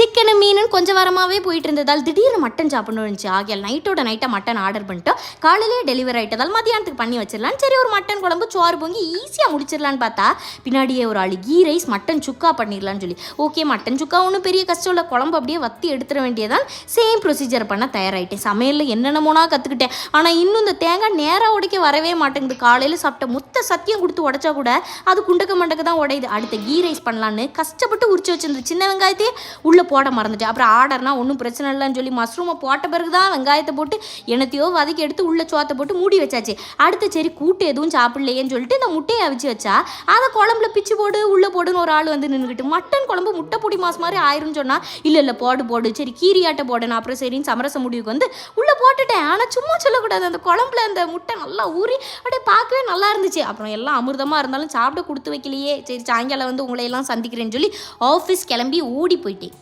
Chicken மீன் கொஞ்சம் வாரமாகவே போயிட்டு இருந்ததால் திடீர்னு மட்டன் சாப்பிடணும்னு இருந்துச்சு. ஆகியால் நைட்டாக மட்டன் ஆர்டர் பண்ணிட்டோம். காலையிலேயே டெலிவரி ஆகிட்டதால் மதியானத்துக்கு பண்ணி வச்சிடலாம். சரி, ஒரு மட்டன் குழம்பு சோறு பொங்கி ஈஸியாக முடிச்சிடலான்னு பார்த்தா பின்னாடியே ஒரு ஆள் கீ ரைஸ் மட்டன் சுக்கா பண்ணிடலான்னு சொல்லி, ஓகே மட்டன் சுக்கா ஒன்றும் பெரிய கஷ்டம் இல்லை, குழம்பு அப்படியே வத்தி எடுத்துட வேண்டியதான். சேம் ப்ரொசீஜர் பண்ண தயாராகிட்டேன். சமையலில் என்னென்னமோனா கற்றுக்கிட்டேன். ஆனால் இன்னும் இந்த தேங்காய் நேராக உடைக்க வரவே மாட்டேங்குது. காலையில் சாப்பிட்ட மொத்த சத்தியம் கொடுத்து உடைச்சா கூட அது குண்டக்க மண்டக்க தான் உடையுது. அடுத்த கீ ரைஸ் பண்ணலான்னு கஷ்டப்பட்டு உரிச்சு வச்சிருந்த சின்ன வெங்காயத்தையே உள்ளே போட மறந்துட்டு, அப்புறம் ஆர்டர்னா ஒன்றும் பிரச்சனை இல்லைன்னு சொல்லி மஷ்ரூமை போட்ட பிறகு தான் வெங்காயத்தை போட்டு என்னத்தையோ வதக்கி எடுத்து உள்ளே சோத்தை போட்டு மூடி வச்சாச்சு. அடுத்து சரி கூட்டு எதுவும் சாப்பிடலையேன்னு சொல்லிட்டு இந்த முட்டையை அவிச்சு வச்சா அதை குழம்புல பிச்சு போடு உள்ளே போடுன்னு ஒரு ஆள் வந்து நின்றுக்கிட்டு, மட்டன் குழம்பு முட்டை பொடி மாஸ் மாதிரி ஆயிரும்னு சொன்னால் இல்லை போடு சரி கீரியாட்டை போடுன்னு அப்புறம் சரின்னு சமரச முடிவுக்கு வந்து உள்ளே போட்டுட்டேன். ஆனால் சும்மா சொல்லக்கூடாது, அந்த குழம்புல அந்த முட்டை நல்லா ஊறி அப்படியே பார்க்கவே நல்லா இருந்துச்சு. அப்புறம் எல்லாம் அமிர்தமாக இருந்தாலும் சாப்பிட கொடுத்து வைக்கலையே, சரி சாயங்காலம் வந்து உங்களை எல்லாம் சந்திக்கிறேன்னு சொல்லி ஆஃபீஸ் கிளம்பி ஓடி போயிட்டேன்.